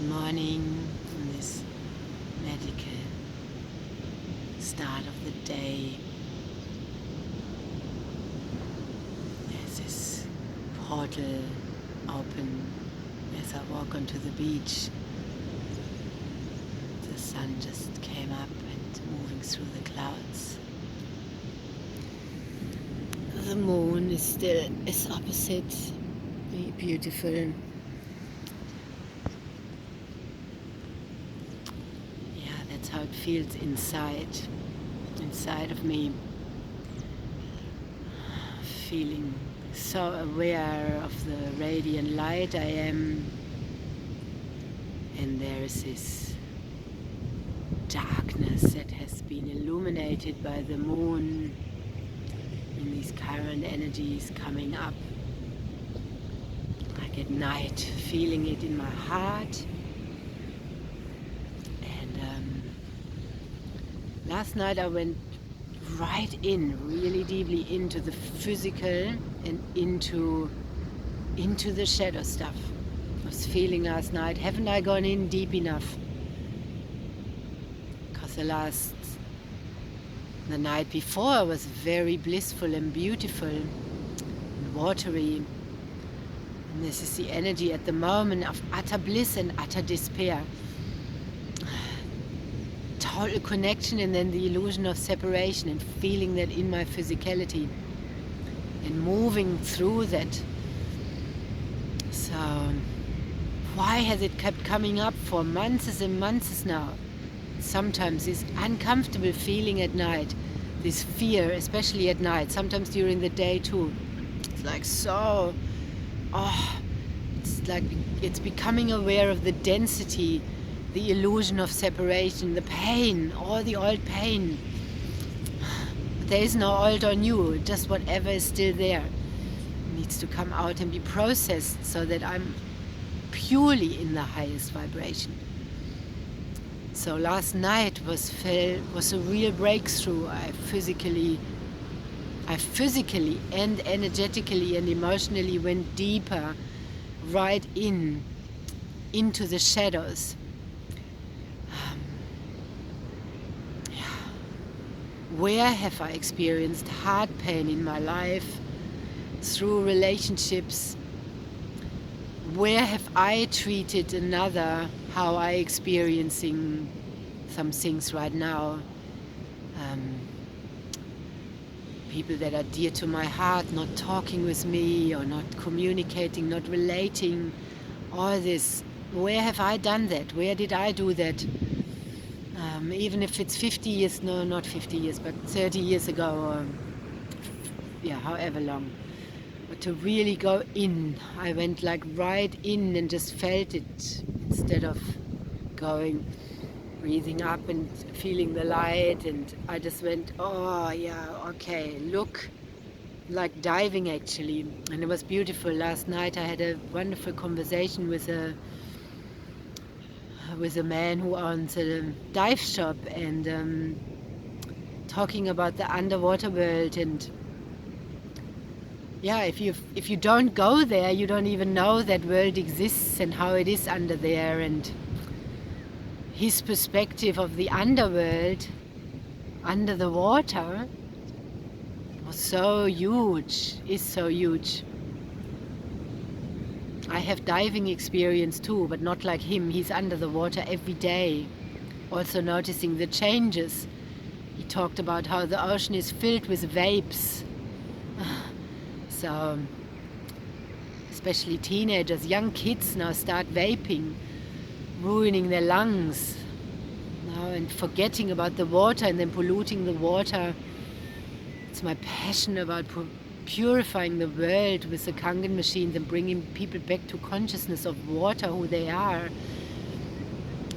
morning on this magical start of the day. There's this portal open as I walk onto the beach. The sun just came up and moving through the clouds. The moon is opposite. Very beautiful. Yeah, that's how it feels inside of me. Feeling so aware of the radiant light I am, and there is this darkness that has been illuminated by the moon and these current energies coming up like at night, feeling it in my heart. And last night I went right in, really deeply into the physical and into the shadow stuff. I was feeling last night, haven't I gone in deep enough? Because the night before was very blissful and beautiful and watery. And this is the energy at the moment of utter bliss and utter despair. Total connection, and then the illusion of separation, and feeling that in my physicality and moving through that. So why has it kept coming up for months and months now? Sometimes this uncomfortable feeling at night, this fear, especially at night, sometimes during the day too. It's like so, it's like it's becoming aware of the density, the illusion of separation, the pain, all the old pain. But there is no old or new, just whatever is still there needs to come out and be processed so that I'm purely in the highest vibration. So last night was a real breakthrough. I physically and energetically and emotionally went deeper, right into the shadows. Where have I experienced heart pain in my life? Through relationships. Where have I treated another how I experiencing some things right now? People that are dear to my heart not talking with me or not communicating, not relating, all this. Where have I done that? Where did I do that? Even if it's 50 years, no, not 50 years, but 30 years ago, or however long. But to really go in, I went like right in and just felt it instead of going, breathing up and feeling the light. And I just went, oh yeah, okay, look, like diving actually. And it was beautiful. Last night I had a wonderful conversation with a man who owns a dive shop, and talking about the underwater world. And yeah, if you don't go there, you don't even know that world exists and how it is under there. And his perspective of the underworld, under the water, was so huge, is so huge. I have diving experience too, but not like him. He's under the water every day, also noticing the changes. He talked about how the ocean is filled with vapes. So, especially teenagers, young kids now start vaping, ruining their lungs, and forgetting about the water and then polluting the water. It's my passion about purifying the world with the Kangen machines and bringing people back to consciousness of water, who they are.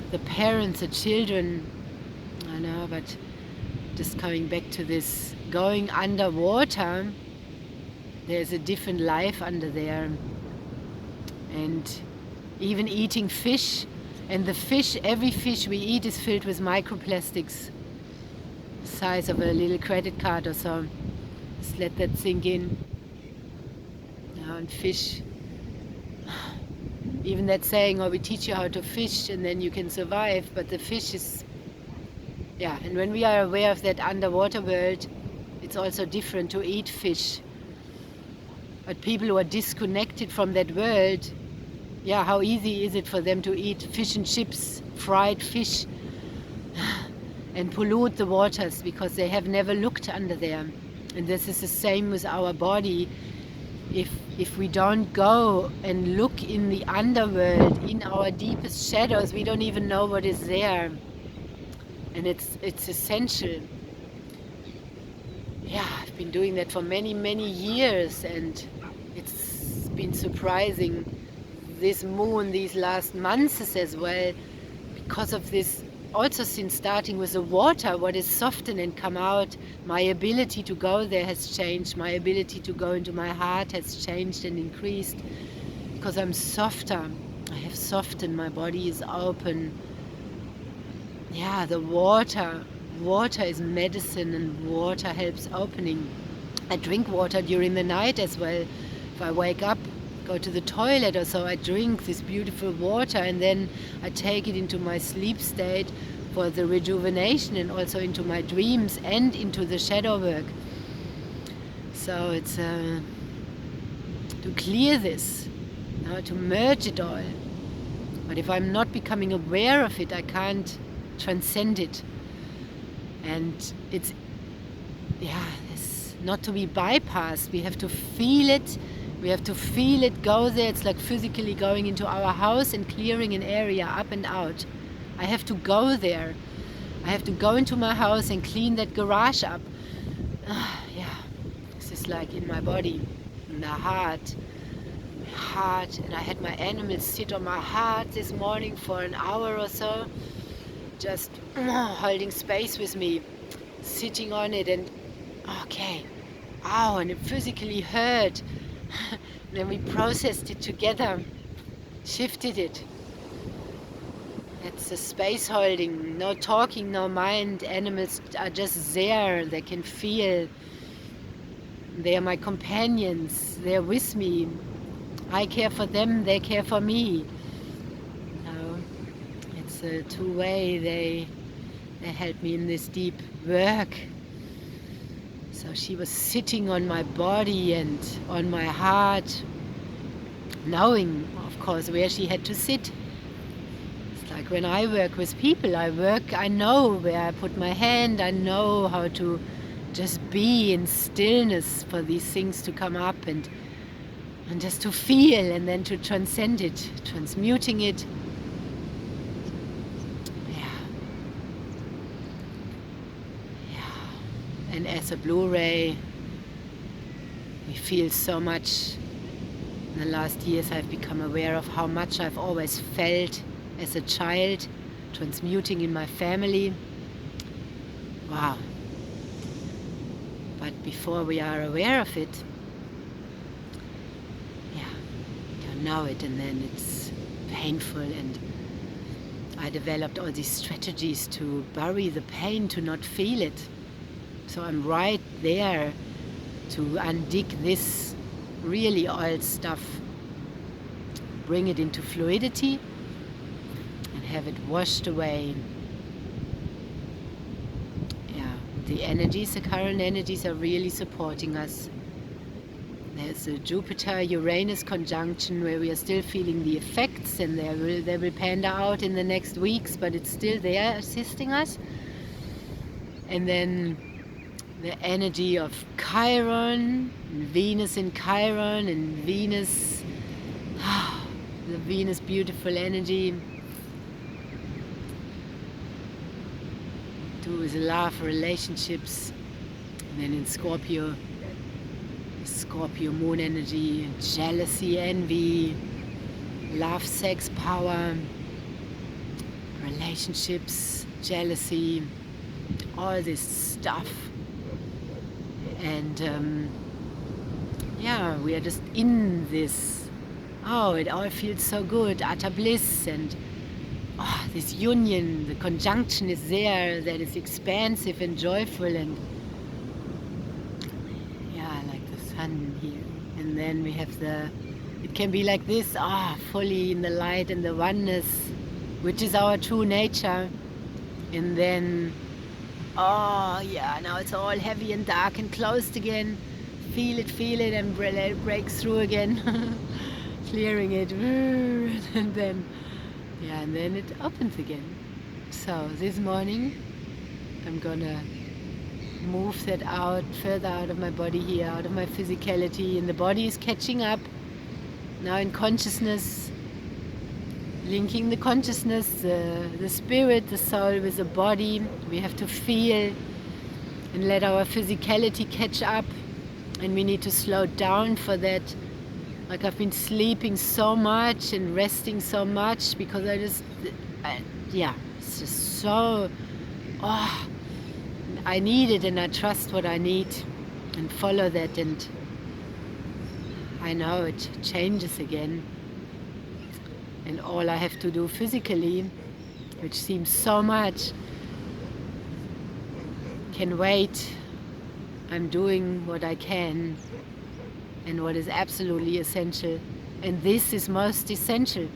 The parents, the children, I know, but just coming back to this, going underwater, there's a different life under there. And even eating fish, and the fish, every fish we eat is filled with microplastics, the size of a little credit card or so. Just let that sink in. And fish Even that saying, oh, we teach you how to fish and then you can survive, but the fish is, yeah, and when we are aware of that underwater world, it's also different to eat fish. But people who are disconnected from that world, yeah, how easy is it for them to eat fish and chips, fried fish, and pollute the waters because they have never looked under there. And this is the same with our body. If we don't go and look in the underworld, in our deepest shadows, we don't even know what is there. And it's essential. Yeah, I've been doing that for many, many years, and it's been surprising this moon these last months as well, because of this. Also, since starting with the water, what is softened and come out, my ability to go there has changed. My ability to go into my heart has changed and increased because I'm softer. I have softened. My body is open. Yeah, the water is medicine, and water helps opening. I drink water during the night as well. If I wake up, go to the toilet or so, I drink this beautiful water, and then I take it into my sleep state for the rejuvenation, and also into my dreams and into the shadow work. So it's to clear this, to merge it all. But if I'm not becoming aware of it, I can't transcend it. And it's not to be bypassed. We have to feel it. We have to feel it go there. It's like physically going into our house and clearing an area up and out. I have to go there. I have to go into my house and clean that garage up. Yeah, this is like in my body, in the heart. And I had my animals sit on my heart this morning for an hour or so, just holding space with me, sitting on it, and okay, ow, and it physically hurt. Then we processed it together, shifted it. It's a space holding, no talking, no mind. Animals are just there. They can feel. They are my companions. They're with me. I care for them, they care for me. It's a two-way. They help me in this deep work. So she was sitting on my body and on my heart, knowing, of course, where she had to sit. It's like when I work with people, I know where I put my hand, I know how to just be in stillness for these things to come up, and just to feel, and then to transcend it, transmuting it. And as a Blu-ray, we feel so much. In the last years, I've become aware of how much I've always felt as a child, transmuting in my family. Wow. But before we are aware of it, we don't know it, and then it's painful. And I developed all these strategies to bury the pain, to not feel it. So I'm right there to undig this really old stuff, bring it into fluidity, and have it washed away. The energies, the current energies are really supporting us. There's a Jupiter-Uranus conjunction where we are still feeling the effects, and they will panda out in the next weeks, but it's still there assisting us. And then the energy of Chiron, Venus in Chiron, and Venus, the Venus beautiful energy, do with love, relationships. And then in Scorpio, Scorpio moon energy, jealousy, envy, love, sex, power, relationships, jealousy, all this stuff. And we are just in this. Oh, it all feels so good, utter bliss, and this union, the conjunction is there, that is expansive and joyful, and like the sun here. And then we have the It can be like this, fully in the light and the oneness, which is our true nature. And then, now it's all heavy and dark and closed again. Feel it, and let it break through again. Clearing it. And then, and then it opens again. So this morning, I'm gonna move that out, further out of my body here, out of my physicality, and the body is catching up. Now in consciousness, linking the consciousness, the spirit, the soul with the body. We have to feel and let our physicality catch up, and we need to slow down for that. Like I've been sleeping so much and resting so much because it's just so, I need it, and I trust what I need and follow that, and I know it changes again. And all I have to do physically, which seems so much, can wait. I'm doing what I can and what is absolutely essential. And this is most essential,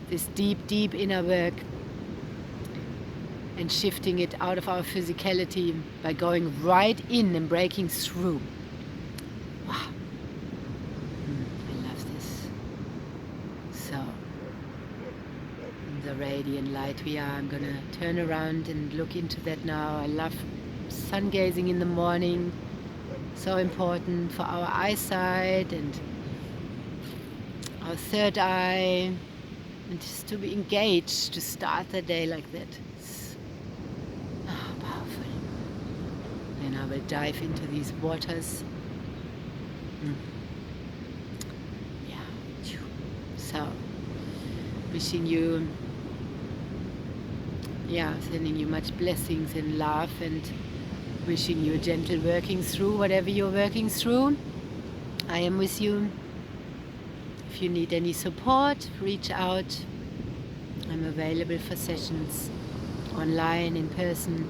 this deep, deep inner work, and shifting it out of our physicality by going right in and breaking through. Wow. I love this. So, in the radiant light we are, I'm gonna turn around and look into that now. I love sun gazing in the morning. So important for our eyesight and our third eye, and just to be engaged, to start the day like that. It's powerful. And I will dive into these waters. So, wishing you, sending you much blessings and love, and wishing you a gentle working through whatever you're working through. I am with you. If you need any support, reach out. I'm available for sessions, online, in person,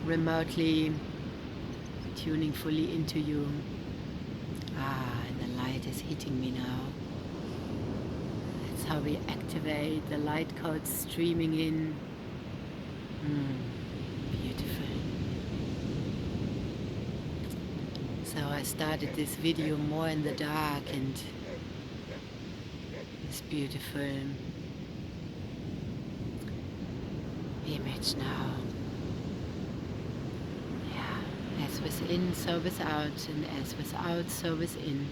remotely, tuning fully into you. And the light is hitting me now. That's how we activate the light codes streaming in. Beautiful. So I started this video more in the dark, and this beautiful image now. As within, so without, and as without, so within.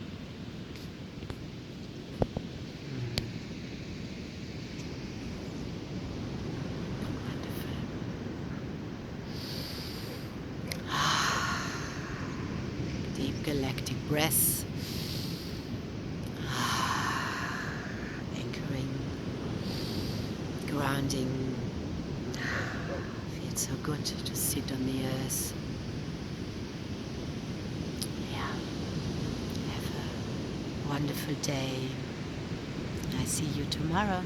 Galactic breaths, anchoring, grounding. Feels so good to just sit on the earth. Have a wonderful day. I see you tomorrow.